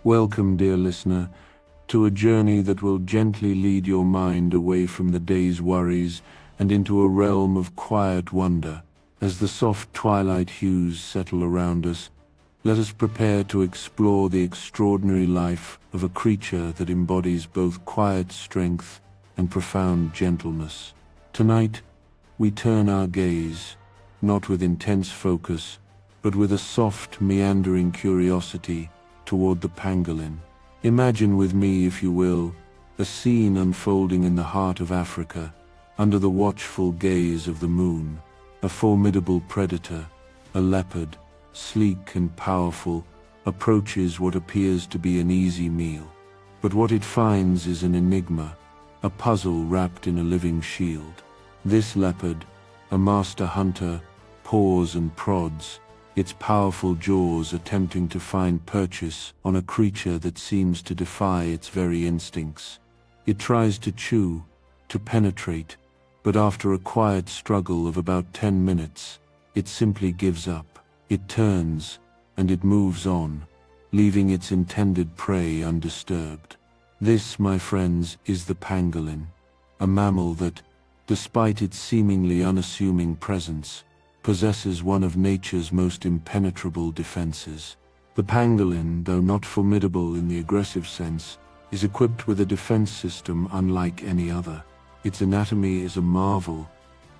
Welcome, dear listener, to a journey that will gently lead your mind away from the day's worries and into a realm of quiet wonder. As the soft twilight hues settle around us, let us prepare to explore the extraordinary life of a creature that embodies both quiet strength and profound gentleness. Tonight, we turn our gaze, not with intense focus, but with a soft, meandering curiosity toward the pangolin. Imagine with me, if you will, a scene unfolding in the heart of Africa, under the watchful gaze of the moon. A formidable predator, a leopard, sleek and powerful, approaches what appears to be an easy meal. But what it finds is an enigma, a puzzle wrapped in a living shield. This leopard, a master hunter, paws and prods, its powerful jaws attempting to find purchase on a creature that seems to defy its very instincts. It tries to chew, to penetrate, but after a quiet struggle of about 10 minutes, it simply gives up. It turns, and it moves on, leaving its intended prey undisturbed. This, my friends, is the pangolin, a mammal that, despite its seemingly unassuming presence, possesses one of nature's most impenetrable defenses. The pangolin, though not formidable in the aggressive sense, is equipped with a defense system unlike any other. Its anatomy is a marvel,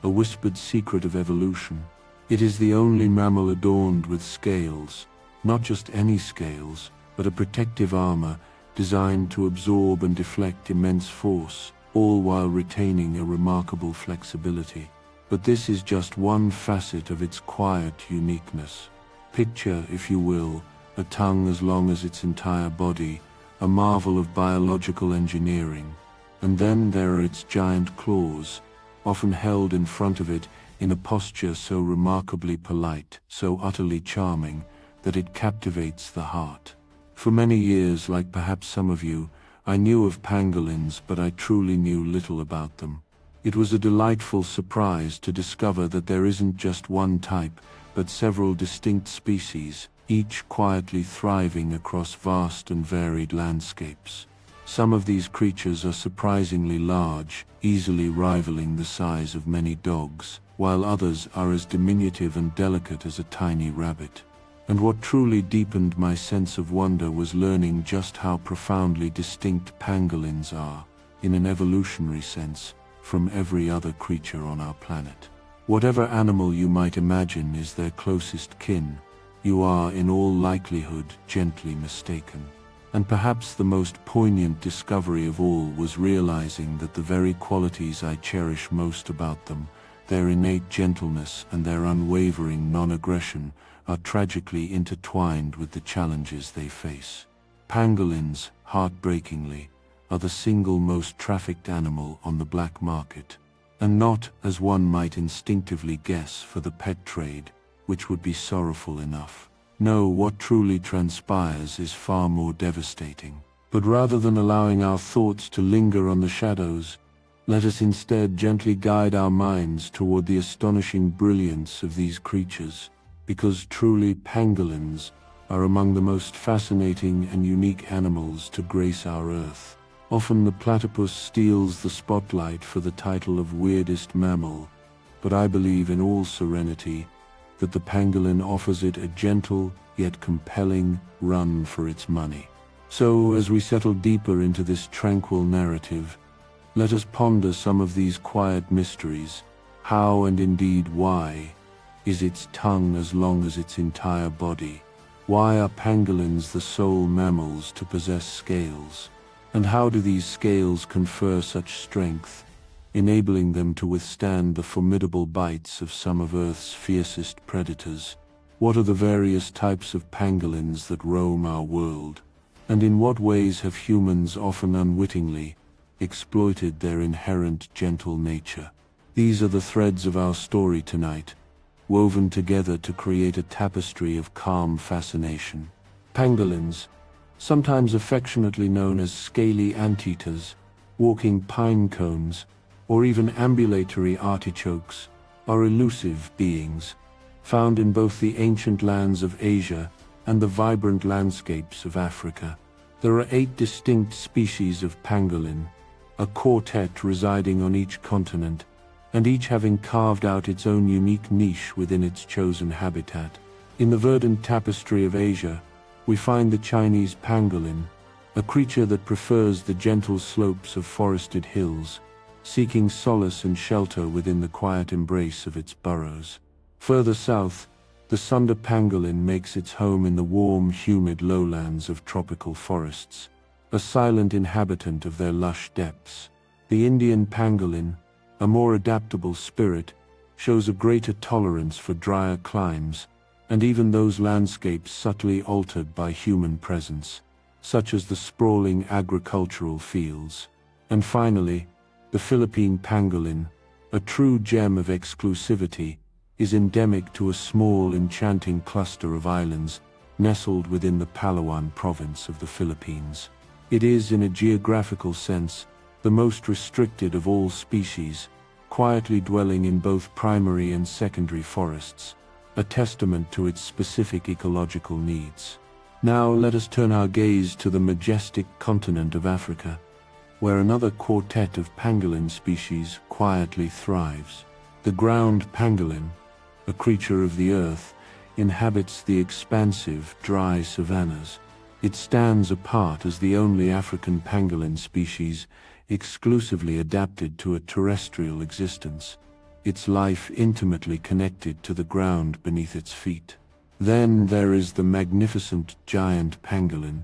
a whispered secret of evolution. It is the only mammal adorned with scales, not just any scales, but a protective armor designed to absorb and deflect immense force, all while retaining a remarkable flexibility. But this is just one facet of its quiet uniqueness. Picture, if you will, a tongue as long as its entire body, a marvel of biological engineering. And then there are its giant claws, often held in front of it in a posture so remarkably polite, so utterly charming, that it captivates the heart. For many years, like perhaps some of you, I knew of pangolins, but I truly knew little about them. It was a delightful surprise to discover that there isn't just one type, but several distinct species, each quietly thriving across vast and varied landscapes. Some of these creatures are surprisingly large, easily rivaling the size of many dogs, while others are as diminutive and delicate as a tiny rabbit. And what truly deepened my sense of wonder was learning just how profoundly distinct pangolins are, in an evolutionary sense, from every other creature on our planet. Whatever animal you might imagine is their closest kin, you are in all likelihood gently mistaken. And perhaps the most poignant discovery of all was realizing that the very qualities I cherish most about them, their innate gentleness and their unwavering non-aggression, are tragically intertwined with the challenges they face. Pangolins, heartbreakingly, are the single most trafficked animal on the black market, and not, as one might instinctively guess, for the pet trade, which would be sorrowful enough. No, what truly transpires is far more devastating. But rather than allowing our thoughts to linger on the shadows, let us instead gently guide our minds toward the astonishing brilliance of these creatures, because truly pangolins are among the most fascinating and unique animals to grace our Earth. Often the platypus steals the spotlight for the title of weirdest mammal, but I believe in all serenity that the pangolin offers it a gentle yet compelling run for its money. So, as we settle deeper into this tranquil narrative, let us ponder some of these quiet mysteries. How, and indeed why, is its tongue as long as its entire body? Why are pangolins the sole mammals to possess scales? And how do these scales confer such strength, enabling them to withstand the formidable bites of some of Earth's fiercest predators? What are the various types of pangolins that roam our world? And in what ways have humans, often unwittingly, exploited their inherent gentle nature? These are the threads of our story tonight, woven together to create a tapestry of calm fascination. Pangolins, sometimes affectionately known as scaly anteaters, walking pine cones, or even ambulatory artichokes, are elusive beings, found in both the ancient lands of Asia and the vibrant landscapes of Africa. There are 8 distinct species of pangolin, a quartet residing on each continent, and each having carved out its own unique niche within its chosen habitat. In the verdant tapestry of Asia, we find the Chinese pangolin, a creature that prefers the gentle slopes of forested hills, seeking solace and shelter within the quiet embrace of its burrows. Further south, the Sunda pangolin makes its home in the warm, humid lowlands of tropical forests, a silent inhabitant of their lush depths. The Indian pangolin, a more adaptable spirit, shows a greater tolerance for drier climes, and even those landscapes subtly altered by human presence, such as the sprawling agricultural fields. And finally, the Philippine pangolin, a true gem of exclusivity, is endemic to a small, enchanting cluster of islands nestled within the Palawan province of the Philippines. It is, in a geographical sense, the most restricted of all species, quietly dwelling in both primary and secondary forests, a testament to its specific ecological needs. Now let us turn our gaze to the majestic continent of Africa, where another quartet of pangolin species quietly thrives. The ground pangolin, a creature of the earth, inhabits the expansive, dry savannas. It stands apart as the only African pangolin species exclusively adapted to a terrestrial existence, its life intimately connected to the ground beneath its feet. Then there is the magnificent giant pangolin,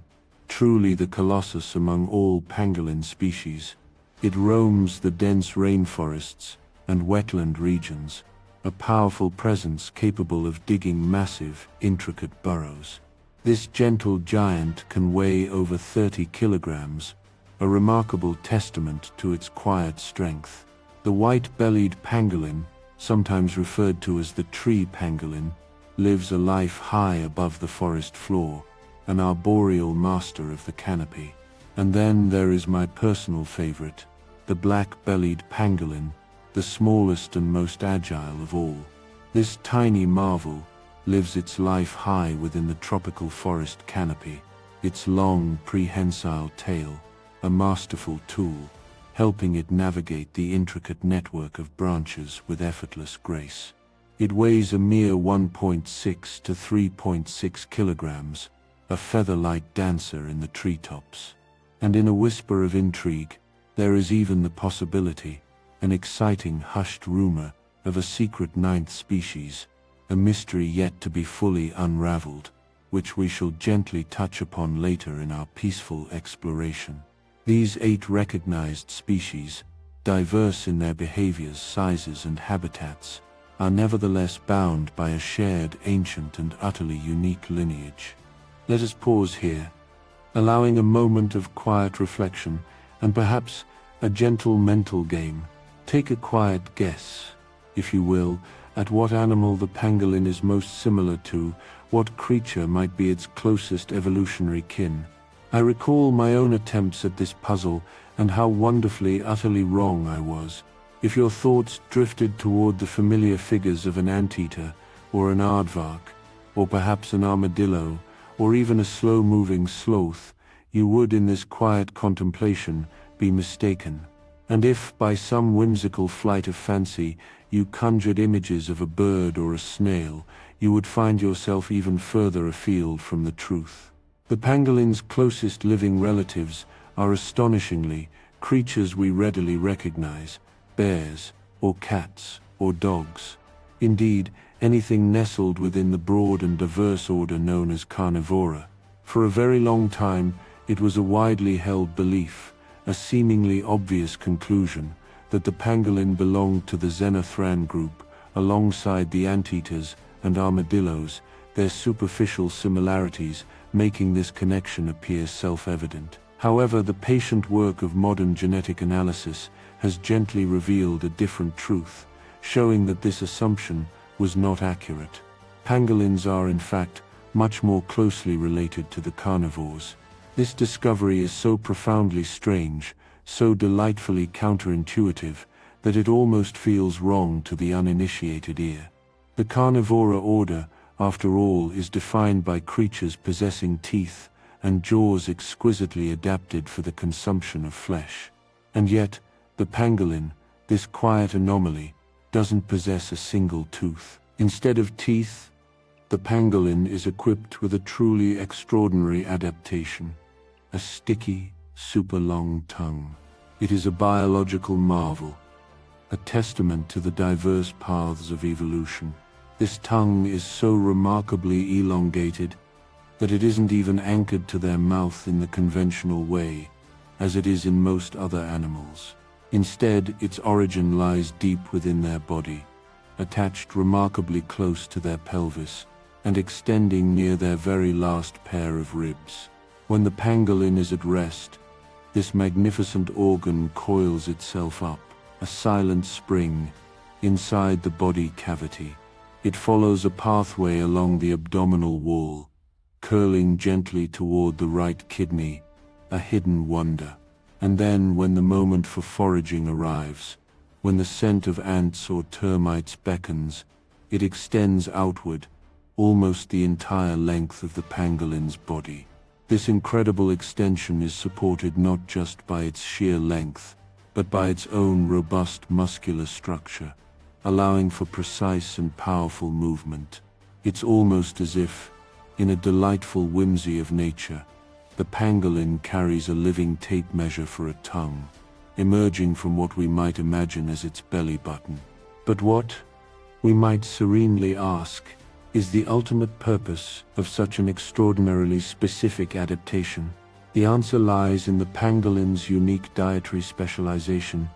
truly the colossus among all pangolin species. It roams the dense rainforests and wetland regions, a powerful presence capable of digging massive, intricate burrows. This gentle giant can weigh over 30 kilograms, a remarkable testament to its quiet strength. The white-bellied pangolin, sometimes referred to as the tree pangolin, lives a life high above the forest floor, an arboreal master of the canopy. And then there is my personal favorite, the black-bellied pangolin, the smallest and most agile of all. This tiny marvel lives its life high within the tropical forest canopy, its long, prehensile tail, a masterful tool, helping it navigate the intricate network of branches with effortless grace. It weighs a mere 1.6 to 3.6 kilograms, a feather-light dancer in the treetops. And in a whisper of intrigue, there is even the possibility, an exciting hushed rumor, of a secret 9th species, a mystery yet to be fully unraveled, which we shall gently touch upon later in our peaceful exploration. These 8 recognized species, diverse in their behaviors, sizes, and habitats, are nevertheless bound by a shared, ancient, and utterly unique lineage. Let us pause here, allowing a moment of quiet reflection and perhaps a gentle mental game. Take a quiet guess, if you will, at what animal the pangolin is most similar to, what creature might be its closest evolutionary kin. I recall my own attempts at this puzzle and how wonderfully, utterly wrong I was. If your thoughts drifted toward the familiar figures of an anteater, or an aardvark, or perhaps an armadillo, or even a slow-moving sloth, you would, in this quiet contemplation, be mistaken. And if, by some whimsical flight of fancy, you conjured images of a bird or a snail, you would find yourself even further afield from the truth. The pangolin's closest living relatives are astonishingly creatures we readily recognize: bears, or cats, or dogs. Indeed, anything nestled within the broad and diverse order known as carnivora. For a very long time, it was a widely held belief, a seemingly obvious conclusion, that the pangolin belonged to the xenothran group, alongside the anteaters and armadillos, their superficial similarities making this connection appear self-evident. However, the patient work of modern genetic analysis has gently revealed a different truth, showing that this assumption was not accurate. Pangolins are, in fact, much more closely related to the carnivores. This discovery is so profoundly strange, so delightfully counterintuitive, that it almost feels wrong to the uninitiated ear. The carnivora order, after all, is defined by creatures possessing teeth and jaws exquisitely adapted for the consumption of flesh. And yet, the pangolin, this quiet anomaly, doesn't possess a single tooth. Instead of teeth, the pangolin is equipped with a truly extraordinary adaptation, a sticky, super long tongue. It is a biological marvel, a testament to the diverse paths of evolution. This tongue is so remarkably elongated that it isn't even anchored to their mouth in the conventional way, as it is in most other animals. Instead, its origin lies deep within their body, attached remarkably close to their pelvis, and extending near their very last pair of ribs. When the pangolin is at rest, this magnificent organ coils itself up, a silent spring, inside the body cavity. It follows a pathway along the abdominal wall, curling gently toward the right kidney, a hidden wonder. And then, when the moment for foraging arrives, when the scent of ants or termites beckons, it extends outward, almost the entire length of the pangolin's body. This incredible extension is supported not just by its sheer length, but by its own robust muscular structure, allowing for precise and powerful movement. It's almost as if, in a delightful whimsy of nature, the pangolin carries a living tape measure for a tongue, emerging from what we might imagine as its belly button. But what, we might serenely ask, is the ultimate purpose of such an extraordinarily specific adaptation? The answer lies in the pangolin's unique dietary specialization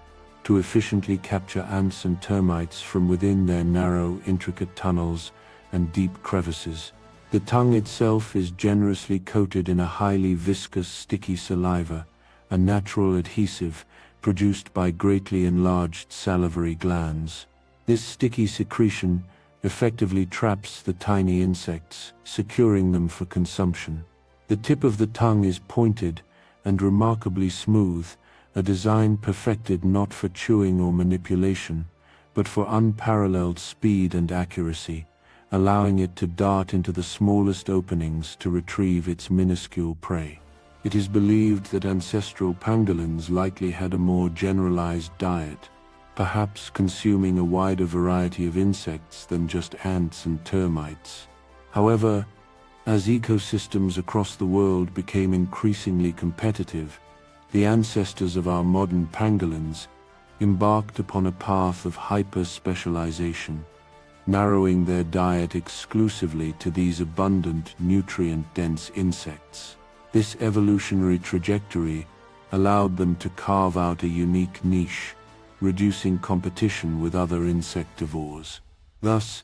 to efficiently capture ants and termites from within their narrow, intricate tunnels and deep crevices. The tongue itself is generously coated in a highly viscous, sticky saliva, a natural adhesive produced by greatly enlarged salivary glands. This sticky secretion effectively traps the tiny insects, securing them for consumption. The tip of the tongue is pointed and remarkably smooth, a design perfected not for chewing or manipulation, but for unparalleled speed and accuracy, allowing it to dart into the smallest openings to retrieve its minuscule prey. It is believed that ancestral pangolins likely had a more generalized diet, perhaps consuming a wider variety of insects than just ants and termites. However, as ecosystems across the world became increasingly competitive, the ancestors of our modern pangolins embarked upon a path of hyper-specialization, narrowing their diet exclusively to these abundant, nutrient-dense insects. This evolutionary trajectory allowed them to carve out a unique niche, reducing competition with other insectivores. Thus,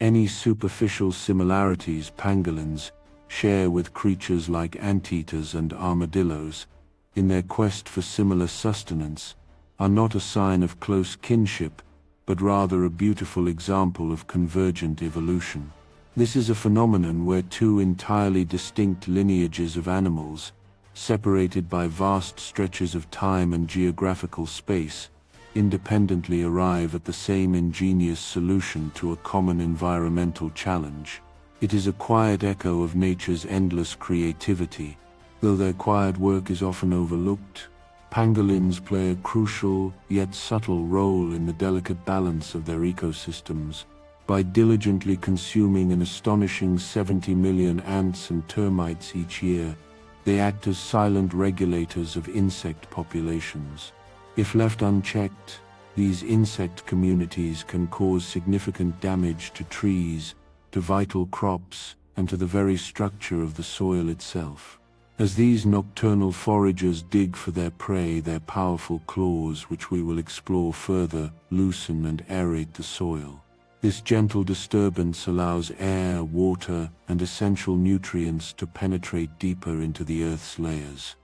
any superficial similarities pangolins share with creatures like anteaters and armadillos in their quest for similar sustenance are not a sign of close kinship, but rather a beautiful example of convergent evolution. This is a phenomenon where two entirely distinct lineages of animals, separated by vast stretches of time and geographical space, independently arrive at the same ingenious solution to a common environmental challenge. It is a quiet echo of nature's endless creativity. Though their quiet work is often overlooked, pangolins play a crucial yet subtle role in the delicate balance of their ecosystems. By diligently consuming an astonishing 70 million ants and termites each year, they act as silent regulators of insect populations. If left unchecked, these insect communities can cause significant damage to trees, to vital crops, and to the very structure of the soil itself. As these nocturnal foragers dig for their prey, their powerful claws, which we will explore further, loosen and aerate the soil. This gentle disturbance allows air, water, and essential nutrients to penetrate deeper into the Earth's layers.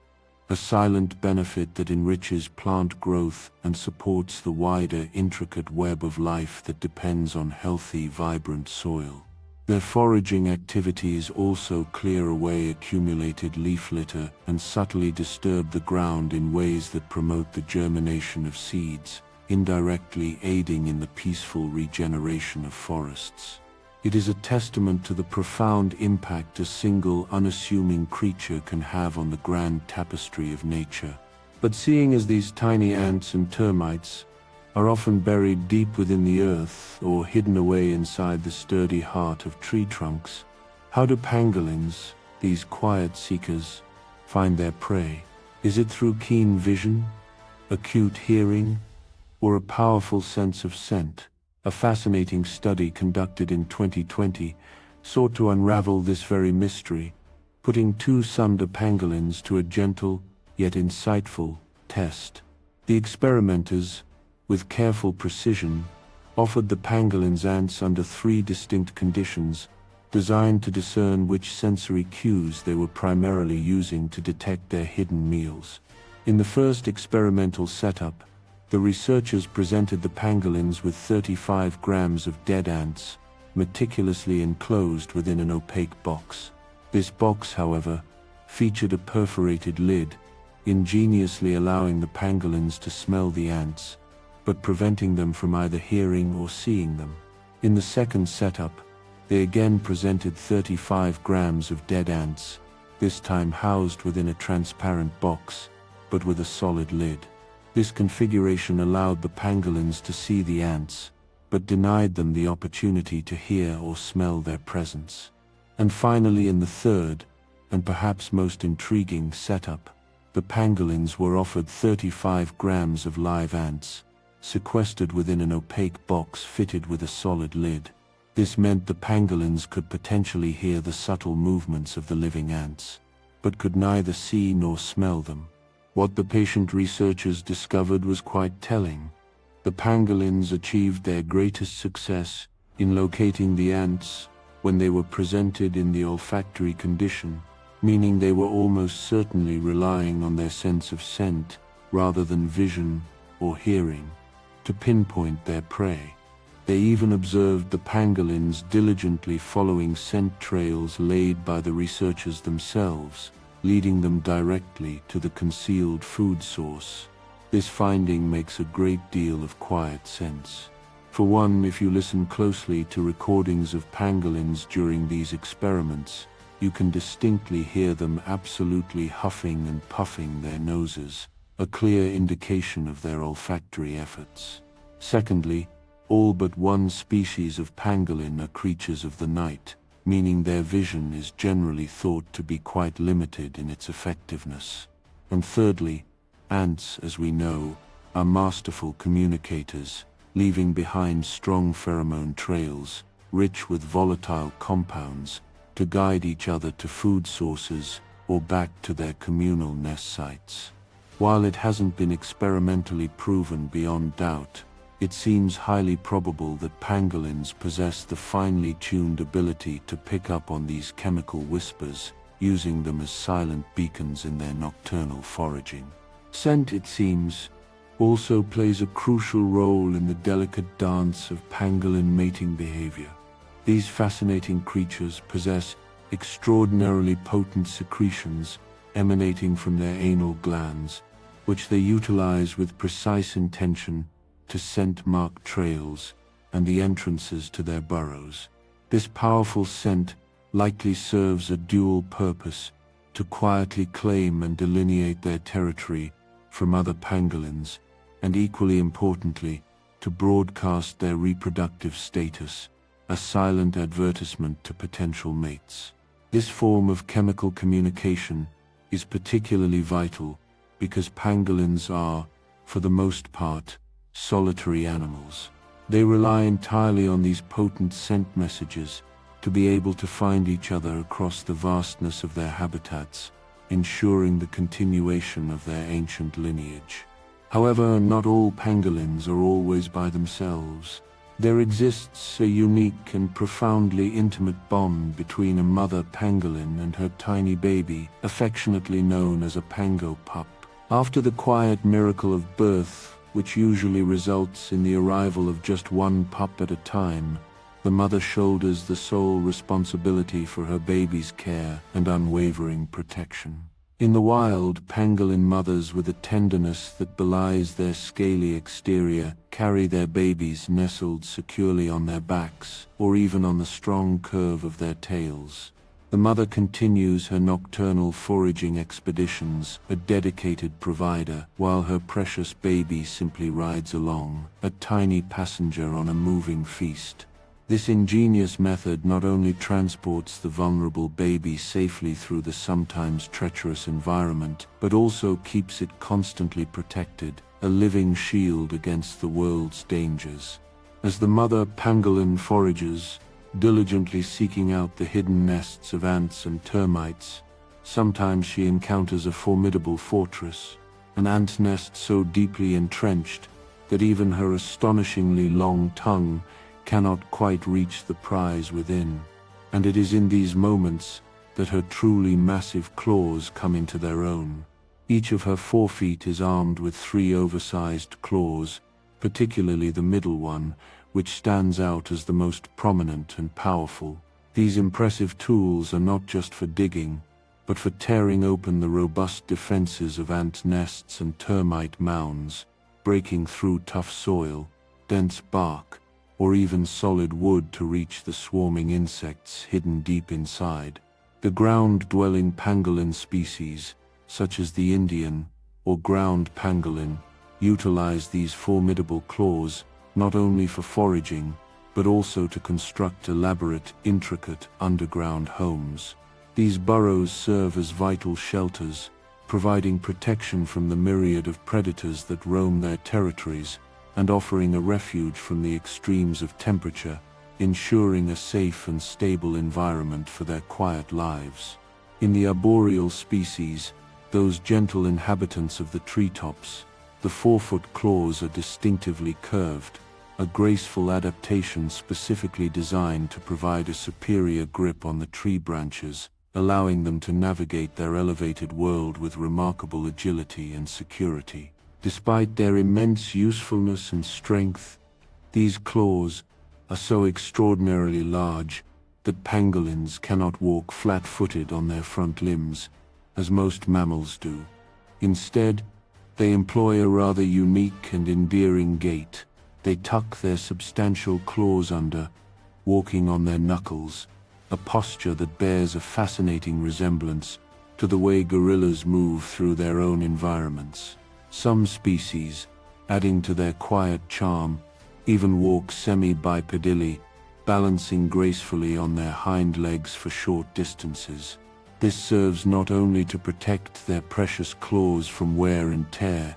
A silent benefit that enriches plant growth and supports the wider, intricate web of life that depends on healthy, vibrant soil. Their foraging activities also clear away accumulated leaf litter and subtly disturb the ground in ways that promote the germination of seeds, indirectly aiding in the peaceful regeneration of forests. It is a testament to the profound impact a single unassuming creature can have on the grand tapestry of nature. But seeing as these tiny ants and termites are often buried deep within the earth or hidden away inside the sturdy heart of tree trunks, how do pangolins, these quiet seekers, find their prey? Is it through keen vision, acute hearing, or a powerful sense of scent? A fascinating study conducted in 2020 sought to unravel this very mystery, putting two sunder pangolins to a gentle yet insightful test. The experimenters, with careful precision, offered the pangolins ants under 3 distinct conditions, designed to discern which sensory cues they were primarily using to detect their hidden meals. In the first experimental setup, the researchers presented the pangolins with 35 grams of dead ants, meticulously enclosed within an opaque box. This box, however, featured a perforated lid, ingeniously allowing the pangolins to smell the ants, but preventing them from either hearing or seeing them. In the second setup, they again presented 35 grams of dead ants, this time housed within a transparent box, but with a solid lid. This configuration allowed the pangolins to see the ants, but denied them the opportunity to hear or smell their presence. And finally, in the third, and perhaps most intriguing setup, the pangolins were offered 35 grams of live ants, sequestered within an opaque box fitted with a solid lid. This meant the pangolins could potentially hear the subtle movements of the living ants, but could neither see nor smell them. What the patient researchers discovered was quite telling. The pangolins achieved their greatest success in locating the ants when they were presented in the olfactory condition, meaning they were almost certainly relying on their sense of scent rather than vision or hearing to pinpoint their prey. They even observed the pangolins diligently following scent trails laid by the researchers themselves, leading them directly to the concealed food source. This finding makes a great deal of quiet sense. For one, if you listen closely to recordings of pangolins during these experiments, you can distinctly hear them absolutely huffing and puffing their noses, a clear indication of their olfactory efforts. Secondly, all but one species of pangolin are creatures of the night, meaning their vision is generally thought to be quite limited in its effectiveness. And thirdly, ants, as we know, are masterful communicators, leaving behind strong pheromone trails, rich with volatile compounds, to guide each other to food sources or back to their communal nest sites. While it hasn't been experimentally proven beyond doubt, it seems highly probable that pangolins possess the finely tuned ability to pick up on these chemical whispers, using them as silent beacons in their nocturnal foraging. Scent, it seems, also plays a crucial role in the delicate dance of pangolin mating behavior. These fascinating creatures possess extraordinarily potent secretions emanating from their anal glands, which they utilize with precise intention to scent mark trails and the entrances to their burrows. This powerful scent likely serves a dual purpose: to quietly claim and delineate their territory from other pangolins, and equally importantly, to broadcast their reproductive status, a silent advertisement to potential mates. This form of chemical communication is particularly vital because pangolins are, for the most part, solitary animals. They rely entirely on these potent scent messages to be able to find each other across the vastness of their habitats, ensuring the continuation of their ancient lineage. However, not all pangolins are always by themselves. There exists a unique and profoundly intimate bond between a mother pangolin and her tiny baby, affectionately known as a pango pup. After the quiet miracle of birth, which usually results in the arrival of just one pup at a time, the mother shoulders the sole responsibility for her baby's care and unwavering protection. In the wild, pangolin mothers with a tenderness that belies their scaly exterior carry their babies nestled securely on their backs, or even on the strong curve of their tails. The mother continues her nocturnal foraging expeditions, a dedicated provider, while her precious baby simply rides along, a tiny passenger on a moving feast. This ingenious method not only transports the vulnerable baby safely through the sometimes treacherous environment, but also keeps it constantly protected, a living shield against the world's dangers. As the mother pangolin forages, diligently seeking out the hidden nests of ants and termites, sometimes she encounters a formidable fortress, an ant nest so deeply entrenched that even her astonishingly long tongue cannot quite reach the prize within. And it is in these moments that her truly massive claws come into their own. Each of her forefeet is armed with 3 oversized claws, particularly the middle one, which stands out as the most prominent and powerful. These impressive tools are not just for digging, but for tearing open the robust defenses of ant nests and termite mounds, breaking through tough soil, dense bark, or even solid wood to reach the swarming insects hidden deep inside. The ground-dwelling pangolin species, such as the Indian or ground pangolin, utilize these formidable claws not only for foraging, but also to construct elaborate, intricate underground homes. These burrows serve as vital shelters, providing protection from the myriad of predators that roam their territories, and offering a refuge from the extremes of temperature, ensuring a safe and stable environment for their quiet lives. In the arboreal species, those gentle inhabitants of the treetops, the forefoot claws are distinctively curved, a graceful adaptation specifically designed to provide a superior grip on the tree branches, allowing them to navigate their elevated world with remarkable agility and security. Despite their immense usefulness and strength, these claws are so extraordinarily large that pangolins cannot walk flat-footed on their front limbs, as most mammals do. Instead, they employ a rather unique and endearing gait. They tuck their substantial claws under, walking on their knuckles, a posture that bears a fascinating resemblance to the way gorillas move through their own environments. Some species, adding to their quiet charm, even walk semi-bipedally, balancing gracefully on their hind legs for short distances. This serves not only to protect their precious claws from wear and tear,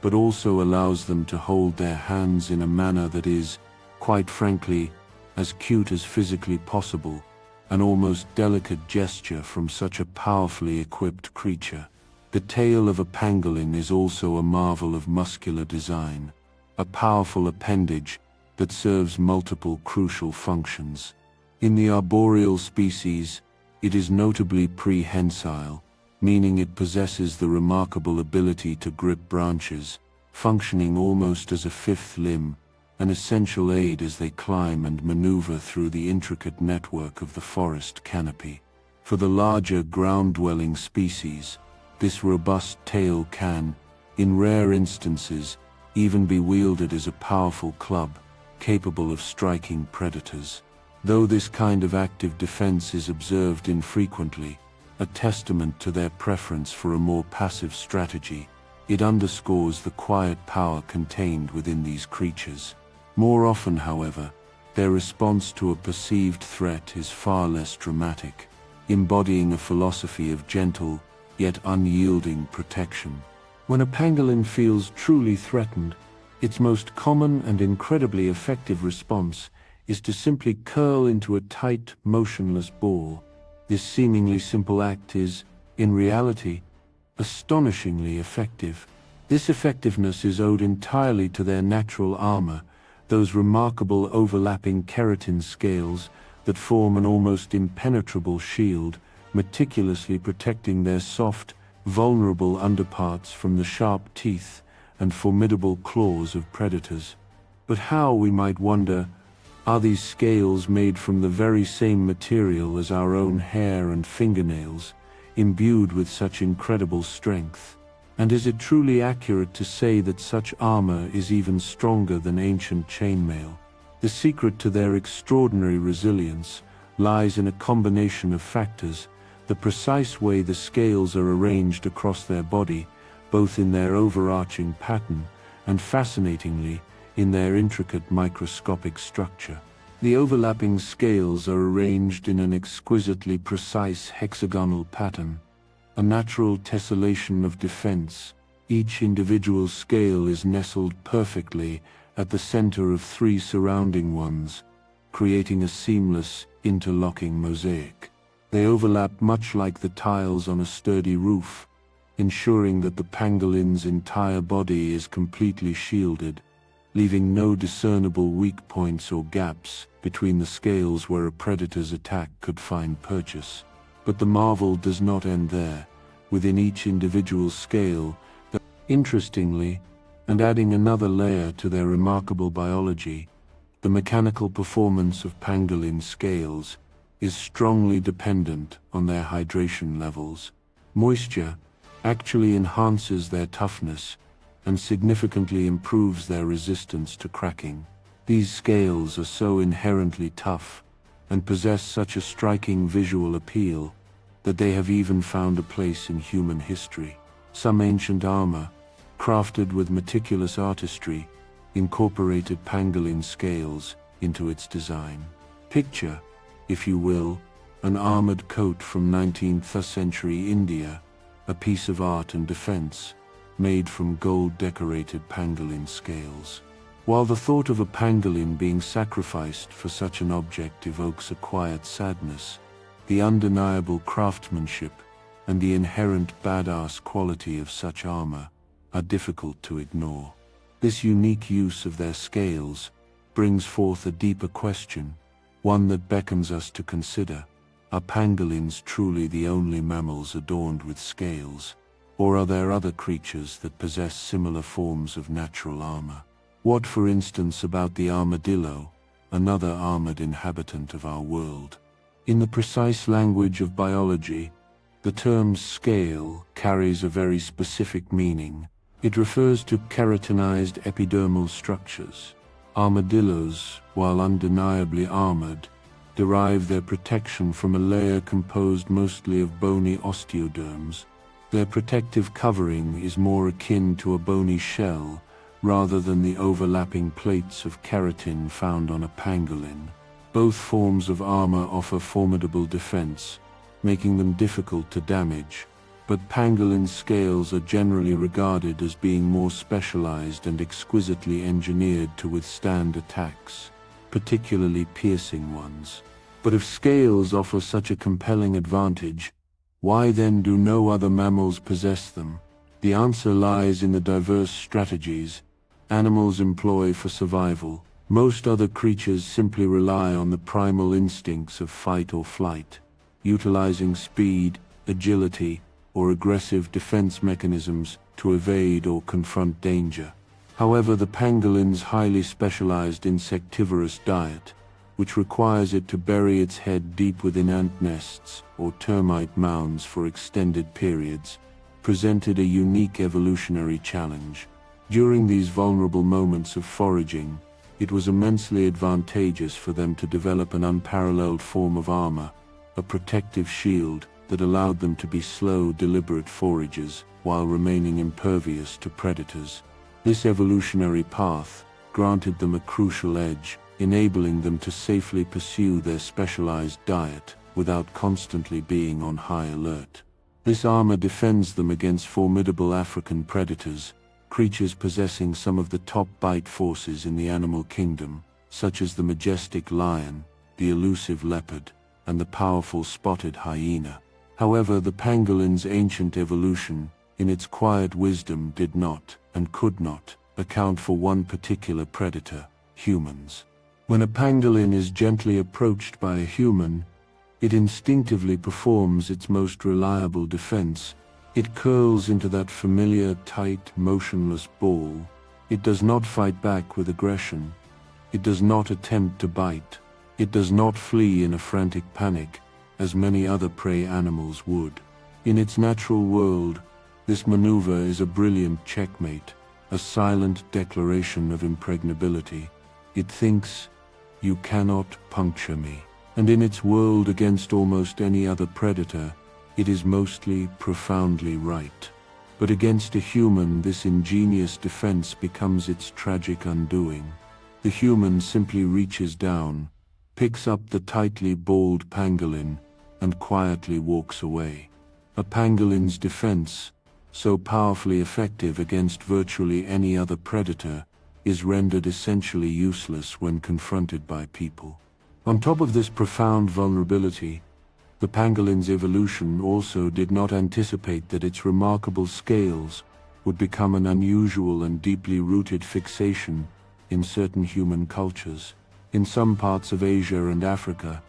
but also allows them to hold their hands in a manner that is, quite frankly, as cute as physically possible, an almost delicate gesture from such a powerfully equipped creature. The tail of a pangolin is also a marvel of muscular design, a powerful appendage that serves multiple crucial functions. In the arboreal species, it is notably prehensile, meaning it possesses the remarkable ability to grip branches, functioning almost as a fifth limb, an essential aid as they climb and maneuver through the intricate network of the forest canopy. For the larger ground-dwelling species, this robust tail can, in rare instances, even be wielded as a powerful club, capable of striking predators. Though this kind of active defense is observed infrequently, a testament to their preference for a more passive strategy, it underscores the quiet power contained within these creatures. More often, however, their response to a perceived threat is far less dramatic, embodying a philosophy of gentle, yet unyielding protection. When a pangolin feels truly threatened, its most common and incredibly effective response is to simply curl into a tight, motionless ball. This seemingly simple act is, in reality, astonishingly effective. This effectiveness is owed entirely to their natural armor, those remarkable overlapping keratin scales that form an almost impenetrable shield, meticulously protecting their soft, vulnerable underparts from the sharp teeth and formidable claws of predators. But how, we might wonder, are these scales made from the very same material as our own hair and fingernails, imbued with such incredible strength? And is it truly accurate to say that such armor is even stronger than ancient chainmail? The secret to their extraordinary resilience lies in a combination of factors: the precise way the scales are arranged across their body, both in their overarching pattern and, fascinatingly, in their intricate microscopic structure. The overlapping scales are arranged in an exquisitely precise hexagonal pattern, a natural tessellation of defense. Each individual scale is nestled perfectly at the center of 3 surrounding ones, creating a seamless, interlocking mosaic. They overlap much like the tiles on a sturdy roof, ensuring that the pangolin's entire body is completely shielded, leaving no discernible weak points or gaps between the scales where a predator's attack could find purchase. But the marvel does not end there. Within each individual scale, interestingly, and adding another layer to their remarkable biology, the mechanical performance of pangolin scales is strongly dependent on their hydration levels. Moisture actually enhances their toughness and significantly improves their resistance to cracking. These scales are so inherently tough and possess such a striking visual appeal that they have even found a place in human history. Some ancient armor, crafted with meticulous artistry, incorporated pangolin scales into its design. Picture, if you will, an armored coat from 19th century India, a piece of art and defense, made from gold-decorated pangolin scales. While the thought of a pangolin being sacrificed for such an object evokes a quiet sadness, the undeniable craftsmanship and the inherent badass quality of such armor are difficult to ignore. This unique use of their scales brings forth a deeper question, one that beckons us to consider: are pangolins truly the only mammals adorned with scales, or are there other creatures that possess similar forms of natural armor? What, for instance, about the armadillo, another armored inhabitant of our world? In the precise language of biology, the term scale carries a very specific meaning. It refers to keratinized epidermal structures. Armadillos, while undeniably armored, derive their protection from a layer composed mostly of bony osteoderms. Their protective covering is more akin to a bony shell rather than the overlapping plates of keratin found on a pangolin. Both forms of armor offer formidable defense, making them difficult to damage, but pangolin scales are generally regarded as being more specialized and exquisitely engineered to withstand attacks, particularly piercing ones. But if scales offer such a compelling advantage, why then do no other mammals possess them? The answer lies in the diverse strategies animals employ for survival. Most other creatures simply rely on the primal instincts of fight or flight, utilizing speed, agility, or aggressive defense mechanisms to evade or confront danger. However, the pangolin's highly specialized insectivorous diet, which requires it to bury its head deep within ant nests or termite mounds for extended periods, presented a unique evolutionary challenge. During these vulnerable moments of foraging, it was immensely advantageous for them to develop an unparalleled form of armor, a protective shield that allowed them to be slow, deliberate foragers while remaining impervious to predators. This evolutionary path granted them a crucial edge, enabling them to safely pursue their specialized diet without constantly being on high alert. This armor defends them against formidable African predators, creatures possessing some of the top bite forces in the animal kingdom, such as the majestic lion, the elusive leopard, and the powerful spotted hyena. However, the pangolin's ancient evolution, in its quiet wisdom, did not, and could not, account for one particular predator: humans. When a pangolin is gently approached by a human, it instinctively performs its most reliable defense. It curls into that familiar, tight, motionless ball. It does not fight back with aggression. It does not attempt to bite. It does not flee in a frantic panic, as many other prey animals would. In its natural world, this maneuver is a brilliant checkmate, a silent declaration of impregnability. It thinks, "You cannot puncture me." And in its world against almost any other predator, it is mostly profoundly right. But against a human, this ingenious defense becomes its tragic undoing. The human simply reaches down, picks up the tightly balled pangolin, and quietly walks away. A pangolin's defense, so powerfully effective against virtually any other predator, is rendered essentially useless when confronted by people. On top of this profound vulnerability, the pangolin's evolution also did not anticipate that its remarkable scales would become an unusual and deeply rooted fixation in certain human cultures. In some parts of Asia and Africa,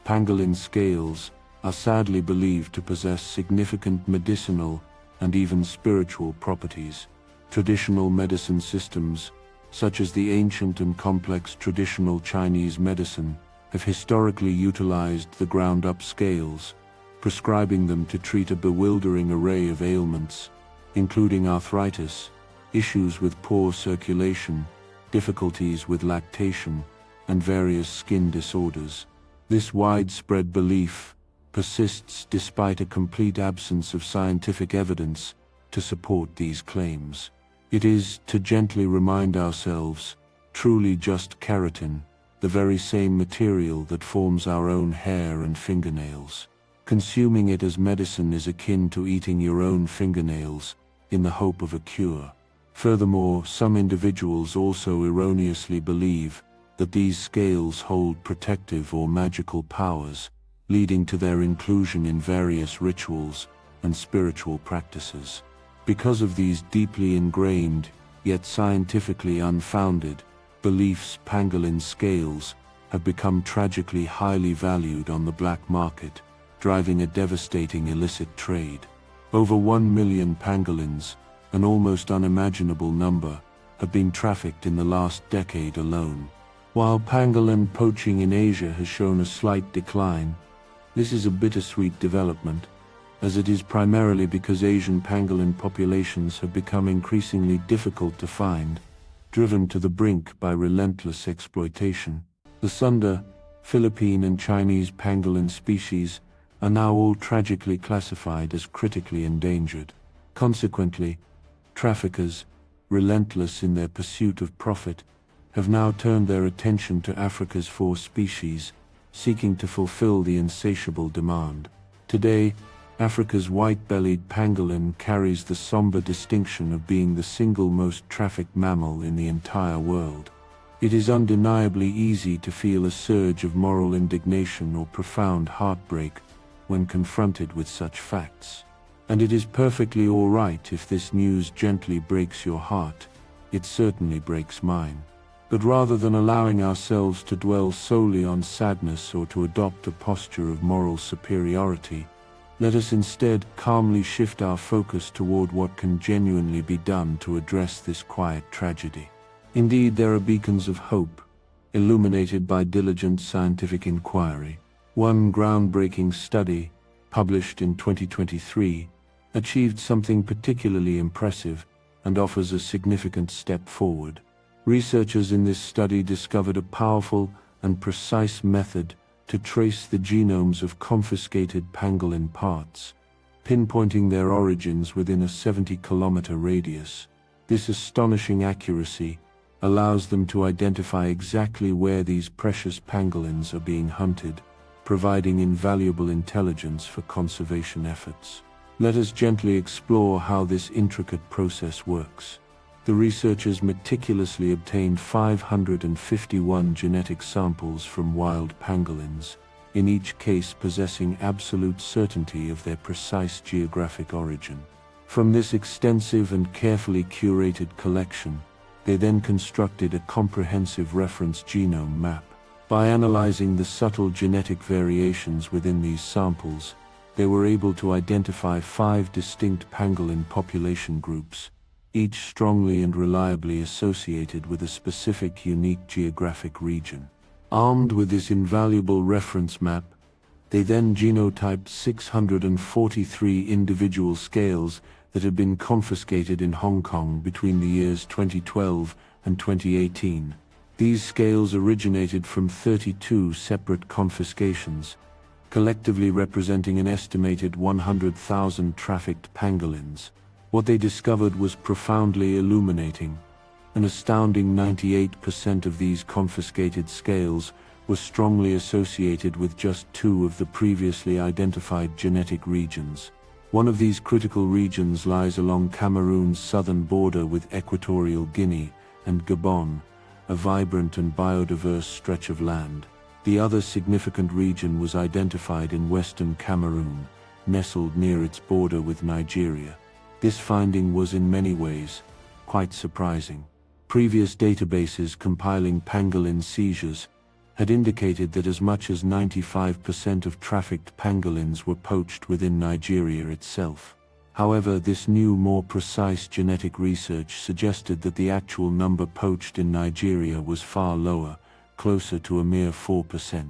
pangolin scales are sadly believed to possess significant medicinal and even spiritual properties. Traditional medicine systems, such as the ancient and complex traditional Chinese medicine, have historically utilized the ground-up scales, prescribing them to treat a bewildering array of ailments, including arthritis, issues with poor circulation, difficulties with lactation, and various skin disorders. This widespread belief persists despite a complete absence of scientific evidence to support these claims. It is, to gently remind ourselves, truly just keratin, the very same material that forms our own hair and fingernails. Consuming it as medicine is akin to eating your own fingernails in the hope of a cure. Furthermore, some individuals also erroneously believe that these scales hold protective or magical powers, leading to their inclusion in various rituals and spiritual practices. Because of these deeply ingrained, yet scientifically unfounded, beliefs, pangolin scales have become tragically highly valued on the black market, driving a devastating illicit trade. Over 1 million pangolins, an almost unimaginable number, have been trafficked in the last decade alone. While pangolin poaching in Asia has shown a slight decline, this is a bittersweet development, as it is primarily because Asian pangolin populations have become increasingly difficult to find, driven to the brink by relentless exploitation. The Sunda, Philippine and Chinese pangolin species are now all tragically classified as critically endangered. Consequently, traffickers, relentless in their pursuit of profit, have now turned their attention to Africa's 4 species, seeking to fulfill the insatiable demand. Today, Africa's white-bellied pangolin carries the somber distinction of being the single most trafficked mammal in the entire world. It is undeniably easy to feel a surge of moral indignation or profound heartbreak when confronted with such facts. And it is perfectly all right if this news gently breaks your heart. It certainly breaks mine. But rather than allowing ourselves to dwell solely on sadness or to adopt a posture of moral superiority, let us instead calmly shift our focus toward what can genuinely be done to address this quiet tragedy. Indeed, there are beacons of hope, illuminated by diligent scientific inquiry. One groundbreaking study, published in 2023, achieved something particularly impressive and offers a significant step forward. Researchers in this study discovered a powerful and precise method to trace the genomes of confiscated pangolin parts, pinpointing their origins within a 70-kilometer radius. This astonishing accuracy allows them to identify exactly where these precious pangolins are being hunted, providing invaluable intelligence for conservation efforts. Let us gently explore how this intricate process works. The researchers meticulously obtained 551 genetic samples from wild pangolins, in each case possessing absolute certainty of their precise geographic origin. From this extensive and carefully curated collection, they then constructed a comprehensive reference genome map. By analyzing the subtle genetic variations within these samples, they were able to identify 5 distinct pangolin population groups, each strongly and reliably associated with a specific unique geographic region. Armed with this invaluable reference map, They then genotyped 643 individual scales that had been confiscated in Hong Kong between the years 2012 and 2018. These scales originated from 32 separate confiscations, collectively representing an estimated 100,000 trafficked pangolins. What they discovered was profoundly illuminating. An astounding 98% of these confiscated scales were strongly associated with just 2 of the previously identified genetic regions. One of these critical regions lies along Cameroon's southern border with Equatorial Guinea and Gabon, a vibrant and biodiverse stretch of land. The other significant region was identified in western Cameroon, nestled near its border with Nigeria. This finding was in many ways quite surprising. Previous databases compiling pangolin seizures had indicated that as much as 95% of trafficked pangolins were poached within Nigeria itself. However, this new, more precise genetic research suggested that the actual number poached in Nigeria was far lower, closer to a mere 4%.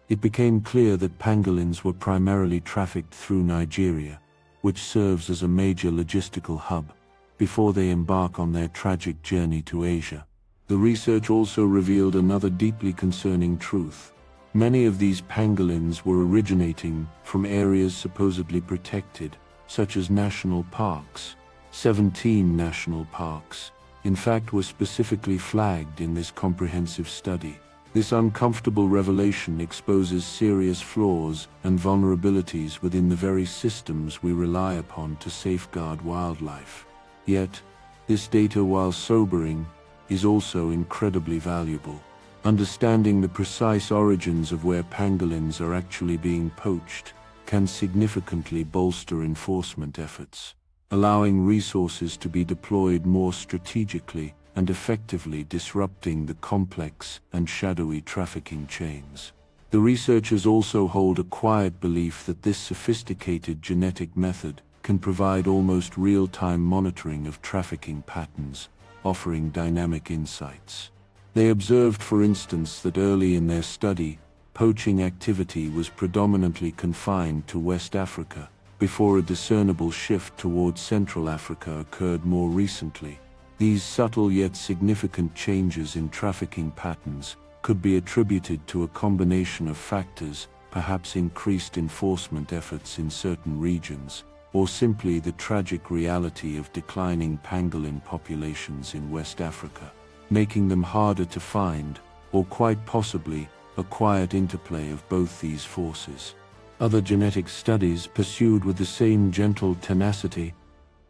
It became clear that pangolins were primarily trafficked through Nigeria, which serves as a major logistical hub, before they embark on their tragic journey to Asia. The research also revealed another deeply concerning truth. Many of these pangolins were originating from areas supposedly protected, such as national parks. 17 national parks, in fact, were specifically flagged in this comprehensive study. This uncomfortable revelation exposes serious flaws and vulnerabilities within the very systems we rely upon to safeguard wildlife. Yet, this data, while sobering, is also incredibly valuable. Understanding the precise origins of where pangolins are actually being poached can significantly bolster enforcement efforts, allowing resources to be deployed more strategically and effectively, disrupting the complex and shadowy trafficking chains. The researchers also hold a quiet belief that this sophisticated genetic method can provide almost real-time monitoring of trafficking patterns, offering dynamic insights. They observed, for instance, that early in their study, poaching activity was predominantly confined to West Africa, before a discernible shift towards Central Africa occurred more recently. These subtle yet significant changes in trafficking patterns could be attributed to a combination of factors, perhaps increased enforcement efforts in certain regions, or simply the tragic reality of declining pangolin populations in West Africa, making them harder to find, or quite possibly a quiet interplay of both these forces. Other genetic studies, pursued with the same gentle tenacity,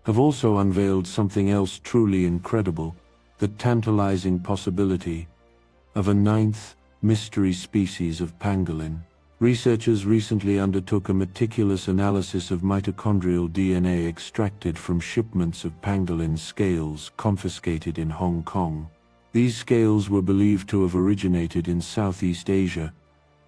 have also unveiled something else truly incredible: the tantalizing possibility of a 9th mystery species of pangolin. Researchers recently undertook a meticulous analysis of mitochondrial DNA extracted from shipments of pangolin scales confiscated in Hong Kong. These scales were believed to have originated in Southeast Asia,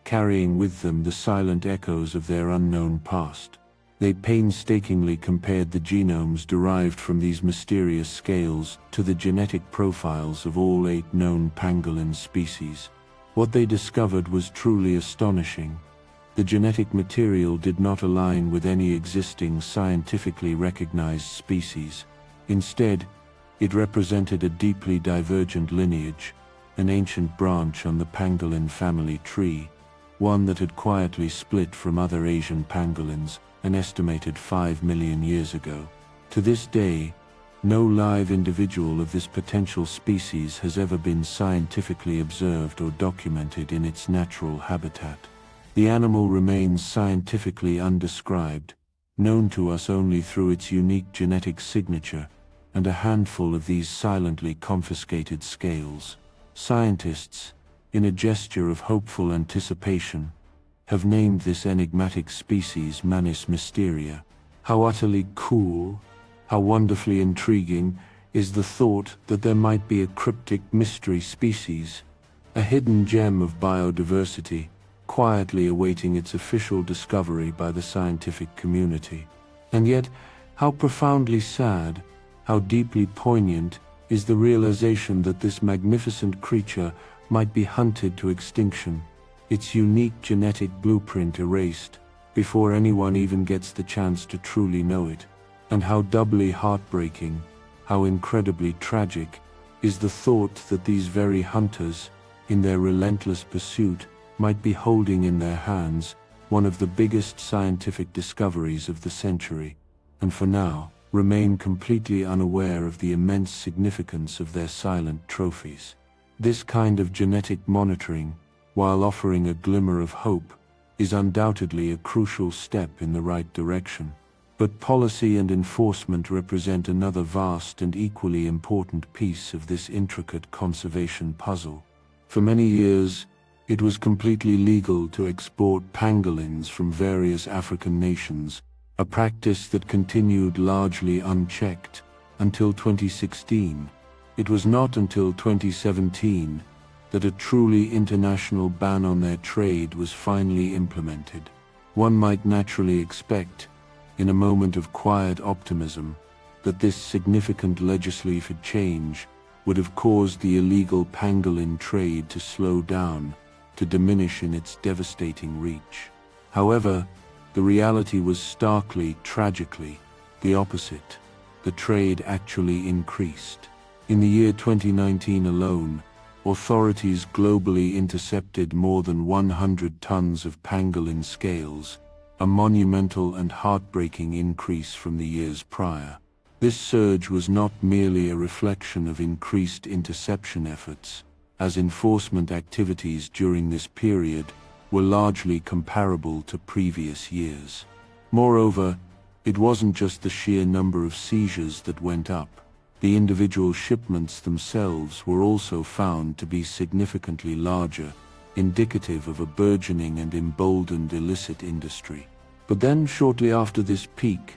carrying with them the silent echoes of their unknown past. They painstakingly compared the genomes derived from these mysterious scales to the genetic profiles of all 8 known pangolin species. What they discovered was truly astonishing. The genetic material did not align with any existing scientifically recognized species. Instead, it represented a deeply divergent lineage, an ancient branch on the pangolin family tree, one that had quietly split from other Asian pangolins an estimated 5 million years ago. To this day, no live individual of this potential species has ever been scientifically observed or documented in its natural habitat. The animal remains scientifically undescribed, known to us only through its unique genetic signature and a handful of these silently confiscated scales. Scientists, in a gesture of hopeful anticipation, have named this enigmatic species Manis mysteria. How utterly cool, how wonderfully intriguing is the thought that there might be a cryptic mystery species, a hidden gem of biodiversity, quietly awaiting its official discovery by the scientific community. And yet, how profoundly sad, how deeply poignant is the realization that this magnificent creature might be hunted to extinction, its unique genetic blueprint erased before anyone even gets the chance to truly know it. And how doubly heartbreaking, how incredibly tragic, is the thought that these very hunters, in their relentless pursuit, might be holding in their hands one of the biggest scientific discoveries of the century, and for now, remain completely unaware of the immense significance of their silent trophies. This kind of genetic monitoring, while offering a glimmer of hope, is undoubtedly a crucial step in the right direction. But policy and enforcement represent another vast and equally important piece of this intricate conservation puzzle. For many years, it was completely legal to export pangolins from various African nations, a practice that continued largely unchecked until 2016. It was not until 2017 that a truly international ban on their trade was finally implemented. One might naturally expect, in a moment of quiet optimism, that this significant legislative change would have caused the illegal pangolin trade to slow down, to diminish in its devastating reach. However, the reality was starkly, tragically, the opposite. The trade actually increased. In the year 2019 alone, authorities globally intercepted more than 100 tons of pangolin scales, a monumental and heartbreaking increase from the years prior. This surge was not merely a reflection of increased interception efforts, as enforcement activities during this period were largely comparable to previous years. Moreover, it wasn't just the sheer number of seizures that went up. The individual shipments themselves were also found to be significantly larger, indicative of a burgeoning and emboldened illicit industry. But then, shortly after this peak,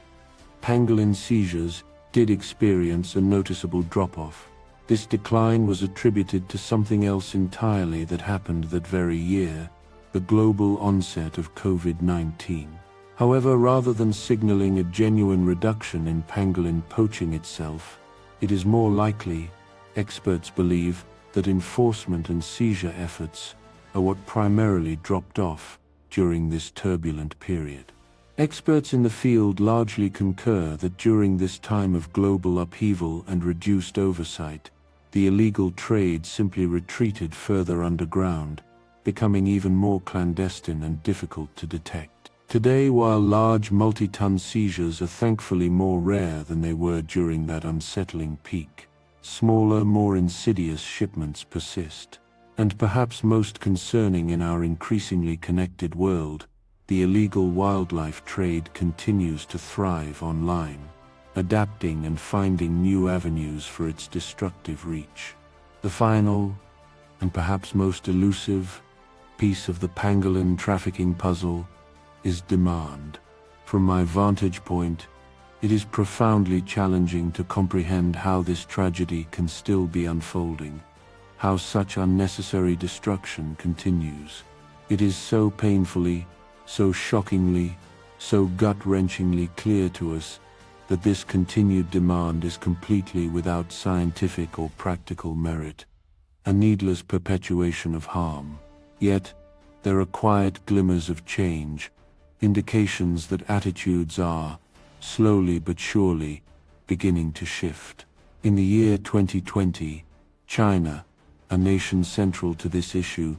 pangolin seizures did experience a noticeable drop-off. This decline was attributed to something else entirely that happened that very year, the global onset of COVID-19. However, rather than signaling a genuine reduction in pangolin poaching itself, it is more likely, experts believe, that enforcement and seizure efforts are what primarily dropped off during this turbulent period. Experts in the field largely concur that during this time of global upheaval and reduced oversight, the illegal trade simply retreated further underground, becoming even more clandestine and difficult to detect. Today, while large multi-ton seizures are thankfully more rare than they were during that unsettling peak, smaller, more insidious shipments persist. And perhaps most concerning in our increasingly connected world, the illegal wildlife trade continues to thrive online, adapting and finding new avenues for its destructive reach. The final, and perhaps most elusive, piece of the pangolin trafficking puzzle is demand. From my vantage point, it is profoundly challenging to comprehend how this tragedy can still be unfolding, how such unnecessary destruction continues. It is so painfully, so shockingly, so gut-wrenchingly clear to us that this continued demand is completely without scientific or practical merit, a needless perpetuation of harm. Yet, there are quiet glimmers of change, indications that attitudes are, slowly but surely, beginning to shift. In the year 2020, China, a nation central to this issue,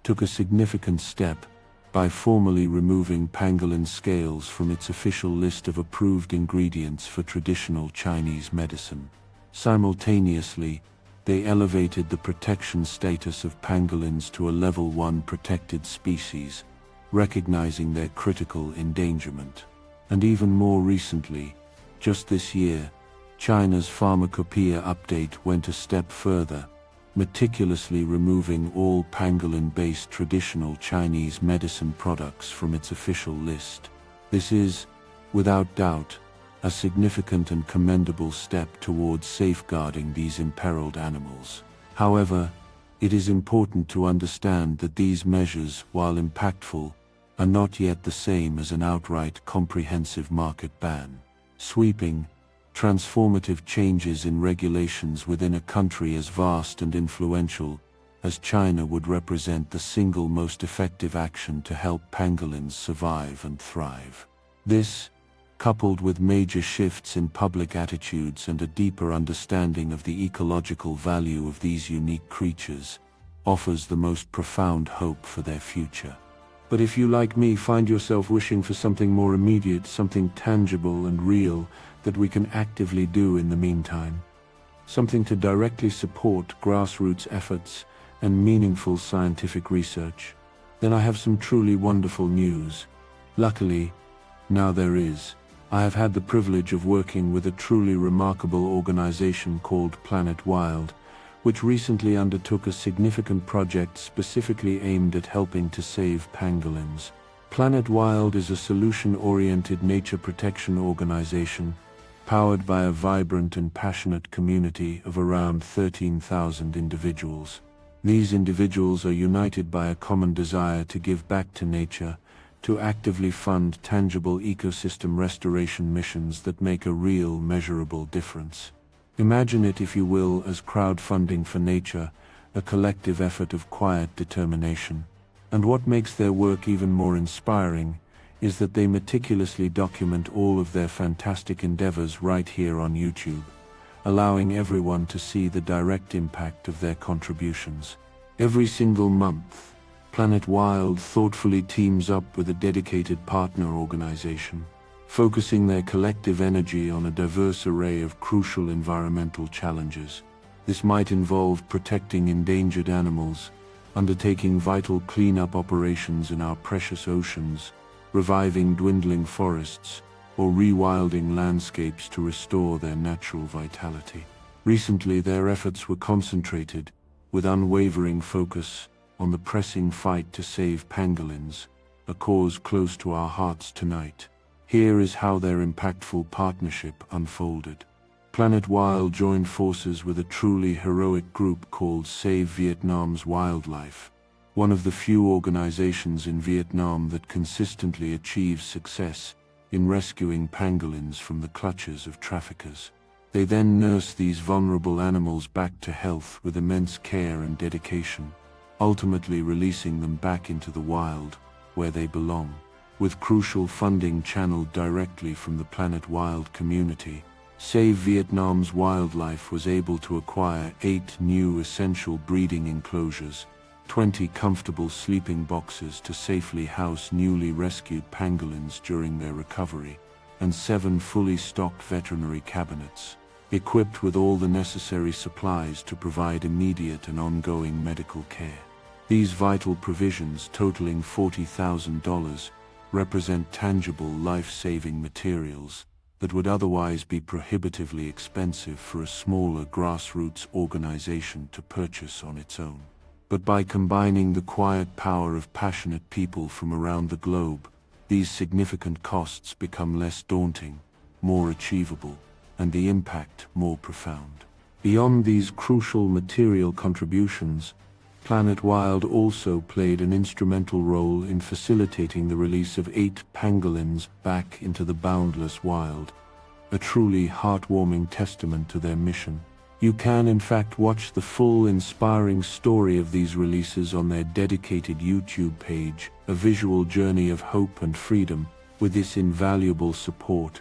took a significant step by formally removing pangolin scales from its official list of approved ingredients for traditional Chinese medicine. Simultaneously, they elevated the protection status of pangolins to a level 1 protected species, recognizing their critical endangerment. And even more recently, just this year, China's pharmacopoeia update went a step further, meticulously removing all pangolin-based traditional Chinese medicine products from its official list. This is, without doubt, a significant and commendable step towards safeguarding these imperiled animals. However, it is important to understand that these measures, while impactful, are not yet the same as an outright comprehensive market ban. Sweeping, transformative changes in regulations within a country as vast and influential as China would represent the single most effective action to help pangolins survive and thrive. This, coupled with major shifts in public attitudes and a deeper understanding of the ecological value of these unique creatures, offers the most profound hope for their future. But if you, like me, find yourself wishing for something more immediate, something tangible and real that we can actively do in the meantime, something to directly support grassroots efforts and meaningful scientific research, then I have some truly wonderful news. Luckily, now there is. I have had the privilege of working with a truly remarkable organization called Planet Wild, which recently undertook a significant project specifically aimed at helping to save pangolins. Planet Wild is a solution-oriented nature protection organization powered by a vibrant and passionate community of around 13,000 individuals. These individuals are united by a common desire to give back to nature, to actively fund tangible ecosystem restoration missions that make a real, measurable difference. Imagine it, if you will, as crowdfunding for nature, a collective effort of quiet determination. And what makes their work even more inspiring is that they meticulously document all of their fantastic endeavors right here on YouTube, allowing everyone to see the direct impact of their contributions. Every single month, Planet Wild thoughtfully teams up with a dedicated partner organization, focusing their collective energy on a diverse array of crucial environmental challenges. This might involve protecting endangered animals, undertaking vital cleanup operations in our precious oceans, reviving dwindling forests, or rewilding landscapes to restore their natural vitality. Recently, their efforts were concentrated, with unwavering focus, on the pressing fight to save pangolins, a cause close to our hearts tonight. Here is how their impactful partnership unfolded. Planet Wild joined forces with a truly heroic group called Save Vietnam's Wildlife, one of the few organizations in Vietnam that consistently achieves success in rescuing pangolins from the clutches of traffickers. They then nurse these vulnerable animals back to health with immense care and dedication, ultimately releasing them back into the wild, where they belong. With crucial funding channeled directly from the Planet Wild community, Save Vietnam's Wildlife was able to acquire 8 new essential breeding enclosures, 20 comfortable sleeping boxes to safely house newly rescued pangolins during their recovery, and 7 fully stocked veterinary cabinets, equipped with all the necessary supplies to provide immediate and ongoing medical care. These vital provisions, totaling $40,000, represent tangible life-saving materials that would otherwise be prohibitively expensive for a smaller grassroots organization to purchase on its own. But by combining the quiet power of passionate people from around the globe, these significant costs become less daunting, more achievable, and the impact more profound. Beyond these crucial material contributions, Planet Wild also played an instrumental role in facilitating the release of 8 pangolins back into the boundless wild, a truly heartwarming testament to their mission. You can in fact watch the full inspiring story of these releases on their dedicated YouTube page, a visual journey of hope and freedom. With this invaluable support,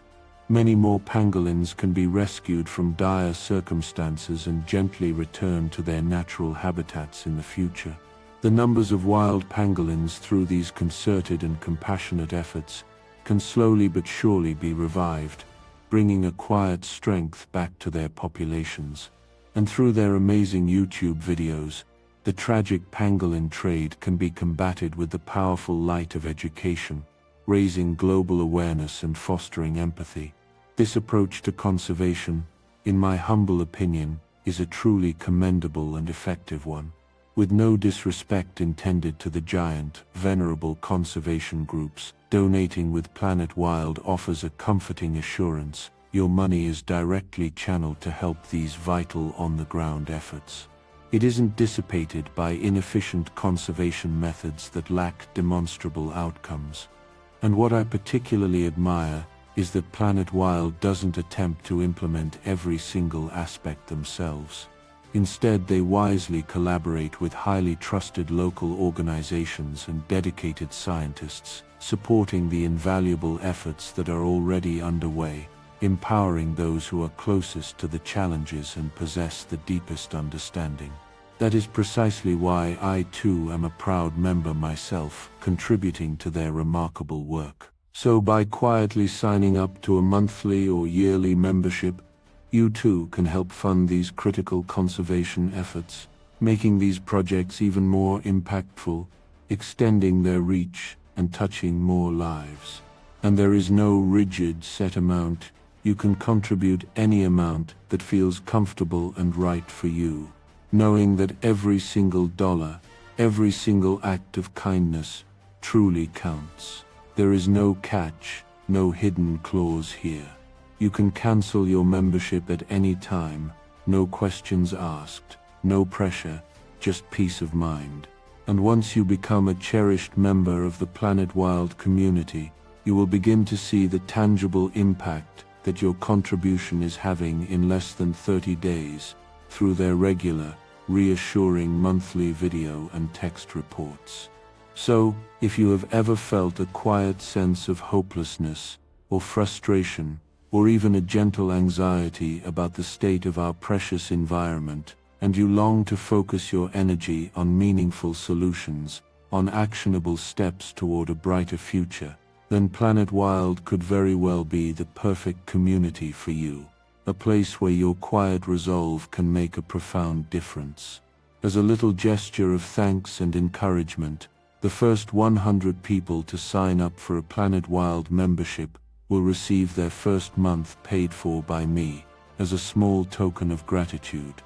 many more pangolins can be rescued from dire circumstances and gently returned to their natural habitats in the future. The numbers of wild pangolins through these concerted and compassionate efforts can slowly but surely be revived, bringing a quiet strength back to their populations. And through their amazing YouTube videos, the tragic pangolin trade can be combated with the powerful light of education, raising global awareness and fostering empathy. This approach to conservation, in my humble opinion, is a truly commendable and effective one. With no disrespect intended to the giant, venerable conservation groups, donating with Planet Wild offers a comforting assurance: your money is directly channeled to help these vital on-the-ground efforts. It isn't dissipated by inefficient conservation methods that lack demonstrable outcomes. And what I particularly admire is that Planet Wild doesn't attempt to implement every single aspect themselves. Instead, they wisely collaborate with highly trusted local organizations and dedicated scientists, supporting the invaluable efforts that are already underway, empowering those who are closest to the challenges and possess the deepest understanding. That is precisely why I too am a proud member myself, contributing to their remarkable work. So by quietly signing up to a monthly or yearly membership, you too can help fund these critical conservation efforts, making these projects even more impactful, extending their reach and touching more lives. And there is no rigid set amount. You can contribute any amount that feels comfortable and right for you, knowing that every single dollar, every single act of kindness truly counts. There is no catch, no hidden clause here. You can cancel your membership at any time, no questions asked, no pressure, just peace of mind. And once you become a cherished member of the Planet Wild community, you will begin to see the tangible impact that your contribution is having in less than 30 days through their regular, reassuring monthly video and text reports. So, if you have ever felt a quiet sense of hopelessness or frustration, or even a gentle anxiety about the state of our precious environment, and you long to focus your energy on meaningful solutions, on actionable steps toward a brighter future, then Planet Wild could very well be the perfect community for you, a place where your quiet resolve can make a profound difference. As a little gesture of thanks and encouragement, the first 100 people to sign up for a Planet Wild membership will receive their first month paid for by me, as a small token of gratitude.